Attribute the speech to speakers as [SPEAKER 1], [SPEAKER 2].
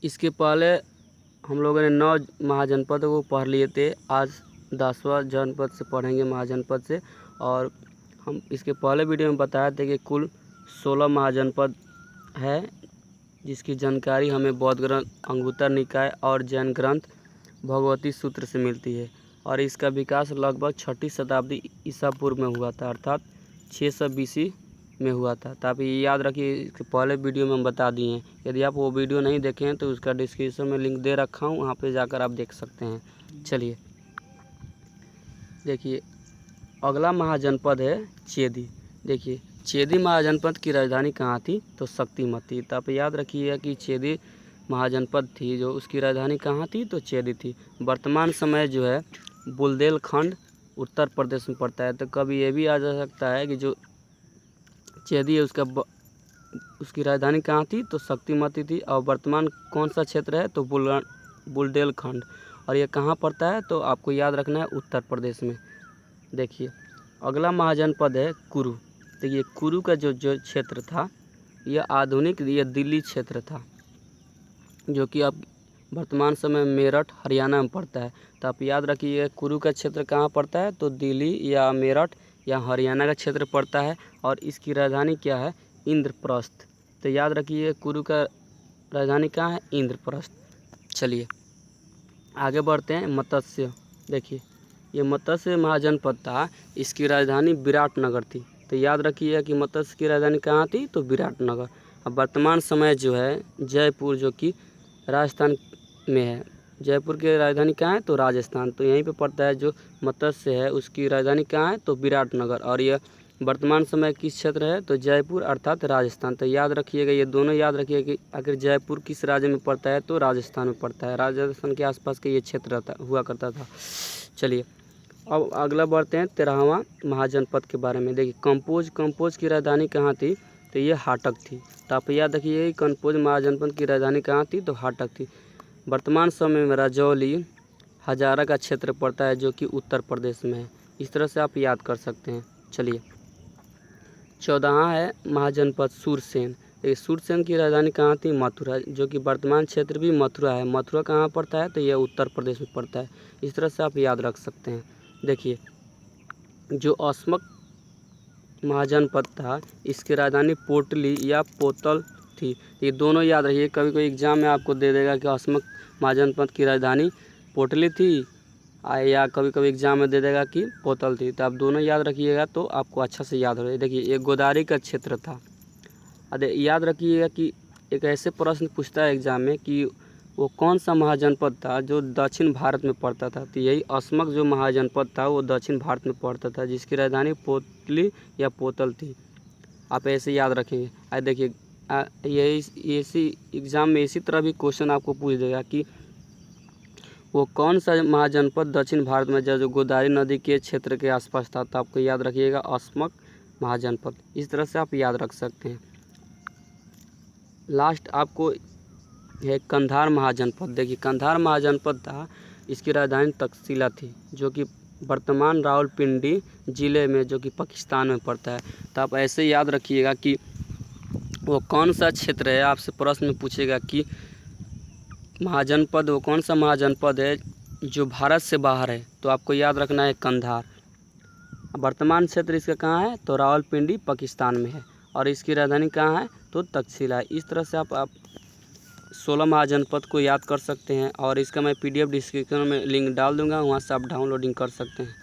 [SPEAKER 1] इसके पहले हम लोगों ने 9 महाजनपद को पढ़ लिए थे। आज 10वां जनपद से पढ़ेंगे, महाजनपद से। और हम इसके पहले वीडियो में बताए थे कि कुल 16 महाजनपद है, जिसकी जानकारी हमें बौद्ध ग्रंथ अंगुत्तर निकाय और जैन ग्रंथ भगवती सूत्र से मिलती है। और इसका विकास लगभग 6ठी शताब्दी ईसा पूर्व में हुआ था, अर्थात 600 BC में हुआ था। तो आप ये याद रखिए, इसके पहले वीडियो में हम बता दिए हैं। यदि आप वो वीडियो नहीं देखे हैं तो उसका डिस्क्रिप्शन में लिंक दे रखा हूँ, वहाँ पे जाकर आप देख सकते हैं। चलिए देखिए, अगला महाजनपद है चेदी। देखिए, चेदी महाजनपद की राजधानी कहाँ थी? तो शक्तिमठ थी। तो आप याद रखिएगा कि चेदी महाजनपद थी जो उसकी राजधानी कहाँ थी? तो चेदी थी। वर्तमान समय जो है बुंदेलखंड उत्तर प्रदेश में पड़ता है। तो कभी ये भी आ जा सकता है कि जो चेदी है उसकी राजधानी कहाँ थी? तो शक्तिमती थी। और वर्तमान कौन सा क्षेत्र है? तो बुंदेलखंड। और ये कहाँ पड़ता है? तो आपको याद रखना है उत्तर प्रदेश में। देखिए, अगला महाजनपद है कुरु। देखिए, कुरु का जो क्षेत्र था यह आधुनिक दिल्ली क्षेत्र था, जो कि अब वर्तमान समय मेरठ हरियाणा में पड़ता है। तो आप याद रखिए, कुरु का क्षेत्र कहाँ पड़ता है? तो दिल्ली या मेरठ या हरियाणा का क्षेत्र पड़ता है। और इसकी राजधानी क्या है? इंद्रप्रस्थ। तो याद रखिए, कुरु का राजधानी कहाँ है? इंद्रप्रस्थ। चलिए आगे बढ़ते हैं। मत्स्य। देखिए, ये मत्स्य महाजनपद था, इसकी राजधानी विराटनगर थी। तो याद रखिए कि मत्स्य की राजधानी कहाँ थी? तो विराटनगर। अब वर्तमान समय जो है जयपुर, जो कि राजस्थान में है। जयपुर की राजधानी कहाँ है? तो राजस्थान। तो यहीं पे पड़ता है जो मत्स्य है, उसकी राजधानी कहाँ है? तो विराटनगर। और यह वर्तमान समय किस क्षेत्र है? तो जयपुर अर्थात राजस्थान। तो याद रखिएगा, ये दोनों याद रखिएगा कि अगर जयपुर किस राज्य में पड़ता है? तो राजस्थान में पड़ता है। राजस्थान के आसपास का ये क्षेत्र हुआ करता था। चलिए अब अगला बढ़ते हैं 13वां महाजनपद के बारे में। देखिए, कंपोज की राजधानी कहाँ थी? तो ये हाटक थी। तो आप याद रखिए, कंपोज महाजनपद की राजधानी कहाँ थी? तो हाटक थी। वर्तमान समय में राजौली हजारा का क्षेत्र पड़ता है, जो कि उत्तर प्रदेश में है। इस तरह से आप याद कर सकते हैं। चलिए 14वां है महाजनपद सूरसेन। सूरसेन की राजधानी कहाँ थी? मथुरा, जो कि वर्तमान क्षेत्र भी मथुरा है। मथुरा कहाँ पड़ता है? तो यह उत्तर प्रदेश में पड़ता है। इस तरह से आप याद रख सकते हैं। देखिए, जो अस्मक महाजनपद था, इसकी राजधानी पोटली या पोतल थी। ये दोनों याद रखिए, कभी कोई एग्जाम में आपको दे देगा कि अस्मक महाजनपद की राजधानी पोटली थी, या कभी कभी एग्जाम में दे देगा कि पोतल थी। तो आप दोनों याद रखिएगा तो आपको अच्छा से याद हो। देखिए, ये गोदावरी का क्षेत्र था। अरे याद रखिएगा कि एक ऐसे प्रश्न पूछता है एग्जाम में कि वो कौन सा महाजनपद था जो दक्षिण भारत में पड़ता था? तो यही अस्मक जो महाजनपद था वो दक्षिण भारत में पड़ता था, जिसकी राजधानी पोटली या पोतल थी। आप ऐसे याद रखेंगे। देखिए, यही इसी एग्ज़ाम में इसी तरह भी क्वेश्चन आपको पूछ देगा कि वो कौन सा महाजनपद दक्षिण भारत में जो गोदावरी नदी के क्षेत्र के आसपास था? तो आपको याद रखिएगा अस्मक महाजनपद। इस तरह से आप याद रख सकते हैं। लास्ट आपको है कंधार महाजनपद। देखिए, कंधार महाजनपद था, इसकी राजधानी तक्षशिला थी, जो कि वर्तमान रावलपिंडी ज़िले में, जो कि पाकिस्तान में पड़ता है। तो आप ऐसे याद रखिएगा कि वो कौन सा क्षेत्र है। आपसे प्रश्न में पूछेगा कि महाजनपद वो कौन सा महाजनपद है जो भारत से बाहर है? तो आपको याद रखना है कंधार। वर्तमान क्षेत्र इसका कहाँ है? तो रावलपिंडी पाकिस्तान में है। और इसकी राजधानी कहाँ है? तो तक्षशिला। इस तरह से आप 16 महाजनपद को याद कर सकते हैं। और इसका मैं PDF डिस्क्रिप्शन में लिंक डाल दूंगा, वहाँ से आप डाउनलोडिंग कर सकते हैं।